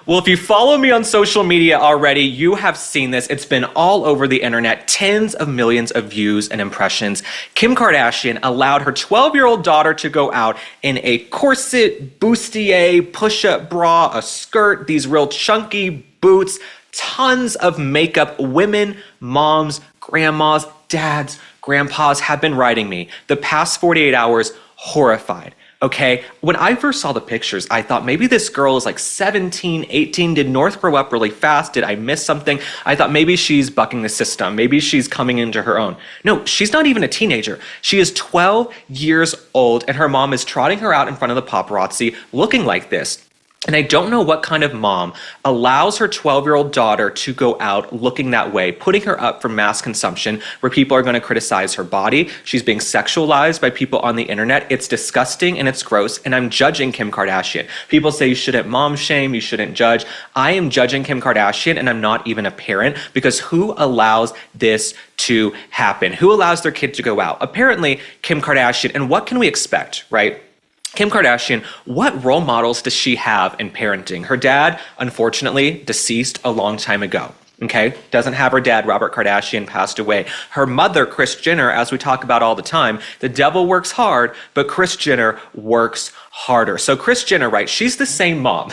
Well, if you follow me on social media already, you have seen this. It's been all over the internet, tens of millions of views and impressions. Kim Kardashian allowed her 12-year-old daughter to go out in a corset, bustier, push-up bra, a skirt, these real chunky boots, tons of makeup. Women, moms, grandmas, dads, grandpas have been writing me the past 48 hours horrified. Okay, when I first saw the pictures, I thought maybe this girl is like 17, 18. Did North grow up really fast? Did I miss something? I thought maybe she's bucking the system. Maybe she's coming into her own. No, she's not even a teenager. She is 12 years old and her mom is trotting her out in front of the paparazzi looking like this. And I don't know what kind of mom allows her 12-year-old daughter to go out looking that way, putting her up for mass consumption where people are going to criticize her body. She's being sexualized by people on the internet. It's disgusting and it's gross. And I'm judging Kim Kardashian. People say you shouldn't mom shame, you shouldn't judge. I am judging Kim Kardashian and I'm not even a parent because who allows this to happen? Who allows their kid to go out? Apparently, Kim Kardashian. And what can we expect, right? Kim Kardashian, what role models does she have in parenting? Her dad, unfortunately, deceased a long time ago. Okay, doesn't have her dad, Robert Kardashian, passed away. Her mother, Kris Jenner, as we talk about all the time, the devil works hard, but Kris Jenner works harder. So Kris Jenner, right, she's the same mom.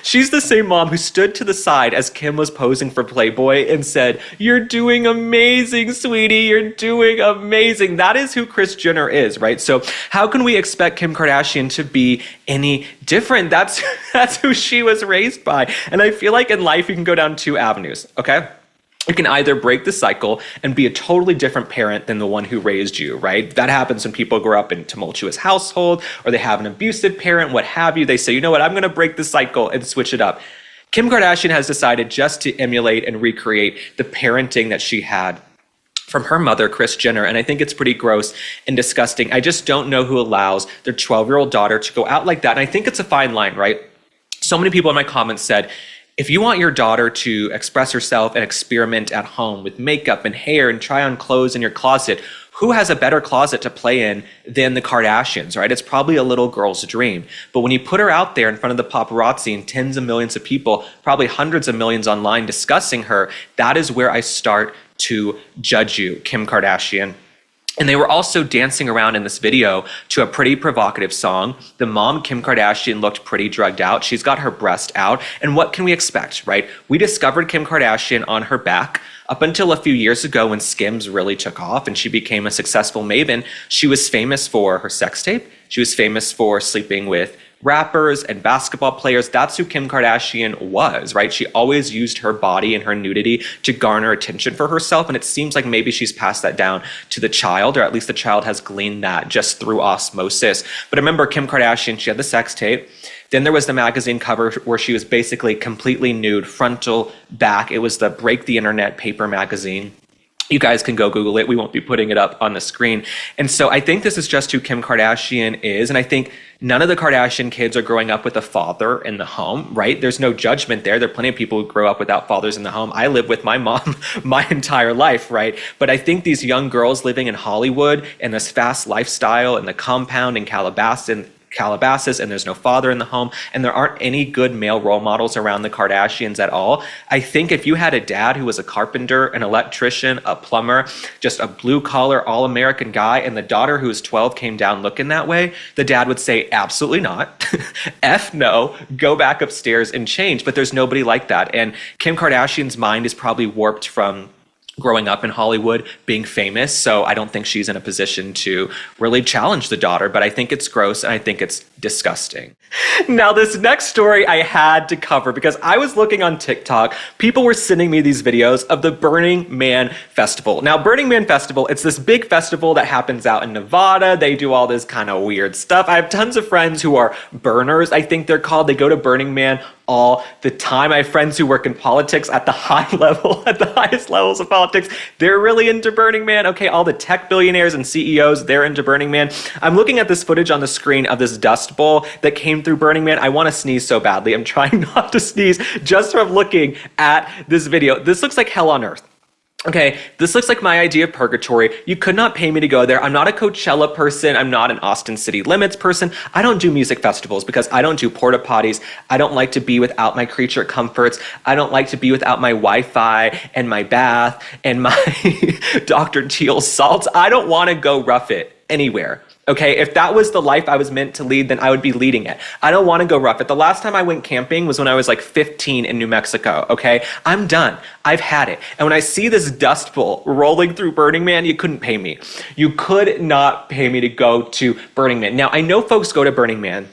She's the same mom who stood to the side as Kim was posing for Playboy and said, "You're doing amazing, sweetie, you're doing amazing." That is who Kris Jenner is, right? So how can we expect Kim Kardashian to be any different? That's who she was raised by. And I feel like in life you can go down two avenues, okay? You can either break the cycle and be a totally different parent than the one who raised you, right? That happens when people grow up in a tumultuous household or they have an abusive parent, what have you. They say, you know what, I'm going to break the cycle and switch it up. Kim Kardashian has decided just to emulate and recreate the parenting that she had from her mother, Kris Jenner, and I think it's pretty gross and disgusting. I just don't know who allows their 12-year-old daughter to go out like that, and I think it's a fine line, right? So many people in my comments said, if you want your daughter to express herself and experiment at home with makeup and hair and try on clothes in your closet, who has a better closet to play in than the Kardashians, right? It's probably a little girl's dream. But when you put her out there in front of the paparazzi and tens of millions of people, probably hundreds of millions online discussing her, that is where I start to judge you, Kim Kardashian. And they were also dancing around in this video to a pretty provocative song. The mom, Kim Kardashian, looked pretty drugged out. She's got her breast out. And what can we expect, right? We discovered Kim Kardashian on her back. Up until a few years ago when Skims really took off and she became a successful maven, she was famous for her sex tape. She was famous for sleeping with rappers and basketball players. That's who Kim Kardashian was, right? She always used her body and her nudity to garner attention for herself. And it seems like maybe she's passed that down to the child, or at least the child has gleaned that just through osmosis. But remember, Kim Kardashian, she had the sex tape. Then there was the magazine cover where she was basically completely nude, frontal, back. It was the Break the Internet paper magazine. You guys can go Google it. We won't be putting it up on the screen. And so I think this is just who Kim Kardashian is. And I think none of the Kardashian kids are growing up with a father in the home, right? There's no judgment there. There are plenty of people who grow up without fathers in the home. I lived with my mom my entire life, right? But I think these young girls living in Hollywood and this fast lifestyle and the compound in Calabasas, and there's no father in the home, and there aren't any good male role models around the Kardashians at all. I think if you had a dad who was a carpenter, an electrician, a plumber, just a blue-collar, all-American guy, and the daughter who was 12 came down looking that way, the dad would say, absolutely not. F no, go back upstairs and change. But there's nobody like that. And Kim Kardashian's mind is probably warped from growing up in Hollywood, being famous. So I don't think she's in a position to really challenge the daughter, but I think it's gross and I think it's disgusting. Now, this next story I had to cover because I was looking on TikTok. People were sending me these videos of the Burning Man Festival. Now, Burning Man Festival, it's this big festival that happens out in Nevada. They do all this kind of weird stuff. I have tons of friends who are burners, I think they're called. They go to Burning Man all the time. I have friends who work in politics at the high level, at the highest levels of politics. They're really into Burning Man. Okay, all the tech billionaires and CEOs, they're into Burning Man. I'm looking at this footage on the screen of this dust bowl that came through Burning Man. I want to sneeze so badly. I'm trying not to sneeze just from looking at this video. This looks like hell on earth. Okay, this looks like my idea of purgatory. You could not pay me to go there. I'm not a Coachella person. I'm not an Austin City Limits person. I don't do music festivals because I don't do porta potties. I don't like to be without my creature comforts. I don't like to be without my Wi-Fi and my bath and my Dr. Teal salts. I don't want to go rough it anywhere. Okay, if that was the life I was meant to lead, then I would be leading it. I don't want to go rough it. The last time I went camping was when I was like 15 in New Mexico, okay? I'm done. I've had it. And when I see this dust bowl rolling through Burning Man, you couldn't pay me. You could not pay me to go to Burning Man. Now, I know folks go to Burning Man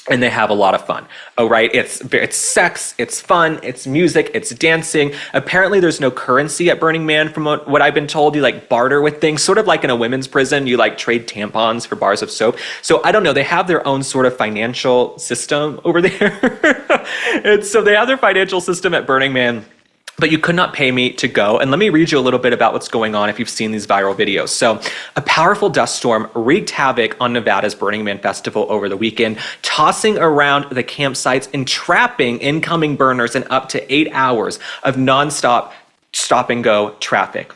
and they have a lot of fun. Oh, right? It's sex, it's fun, it's music, it's dancing. Apparently there's no currency at Burning Man from what I've been told. You like barter with things, sort of like in a women's prison, you like trade tampons for bars of soap. So I don't know, they have their own sort of financial system over there. And so they have their financial system at Burning Man. But you could not pay me to go. And let me read you a little bit about what's going on if you've seen these viral videos. So a powerful dust storm wreaked havoc on Nevada's Burning Man festival over the weekend, tossing around the campsites and trapping incoming burners in up to 8 hours of nonstop stop and go traffic.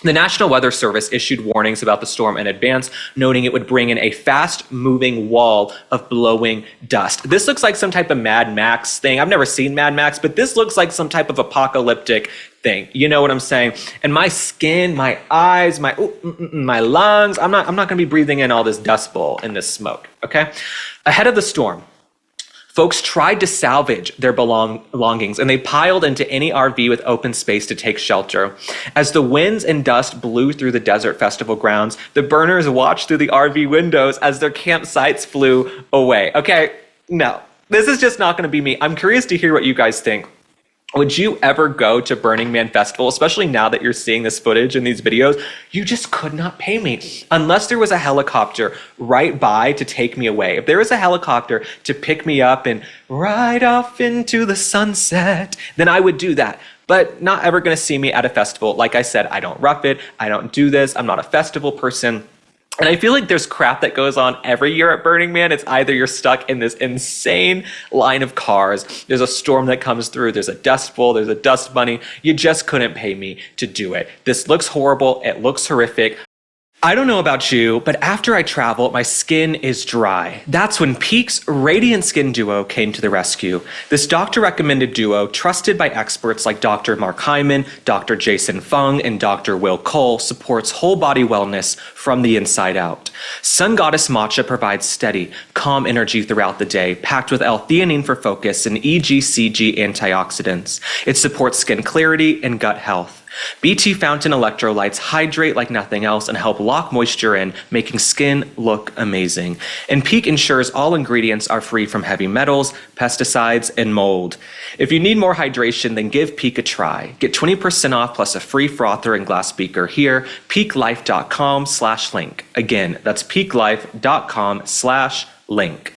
The National Weather Service issued warnings about the storm in advance, noting it would bring in a fast-moving wall of blowing dust. This looks like some type of Mad Max thing. I've never seen Mad Max, but this looks like some type of apocalyptic thing. You know what I'm saying? And my skin, my eyes, my lungs, I'm not going to be breathing in all this dust bowl and this smoke, okay? Ahead of the storm, folks tried to salvage their belongings and they piled into any RV with open space to take shelter. As the winds and dust blew through the desert festival grounds, the burners watched through the RV windows as their campsites flew away. Okay, no, this is just not going to be me. I'm curious to hear what you guys think. Would you ever go to Burning Man Festival, especially now that you're seeing this footage and these videos? You just could not pay me unless there was a helicopter right by to take me away. If there was a helicopter to pick me up and ride off into the sunset, then I would do that. But not ever going to see me at a festival. Like I said, I don't rough it. I don't do this. I'm not a festival person. And I feel like there's crap that goes on every year at Burning Man. It's either you're stuck in this insane line of cars, there's a storm that comes through, there's a dust bowl, there's a dust bunny. You just couldn't pay me to do it. This looks horrible. It looks horrific. I don't know about you, but after I travel, my skin is dry. That's when Peak's Radiant Skin Duo came to the rescue. This doctor-recommended duo, trusted by experts like Dr. Mark Hyman, Dr. Jason Fung, and Dr. Will Cole, supports whole-body wellness from the inside out. Sun Goddess Matcha provides steady, calm energy throughout the day, packed with L-theanine for focus and EGCG antioxidants. It supports skin clarity and gut health. BT Fountain electrolytes hydrate like nothing else and help lock moisture in, making skin look amazing. And Peak ensures all ingredients are free from heavy metals, pesticides, and mold. If you need more hydration, then give Peak a try. Get 20% off plus a free frother and glass beaker here, peaklife.com/link. Again, that's peaklife.com/link.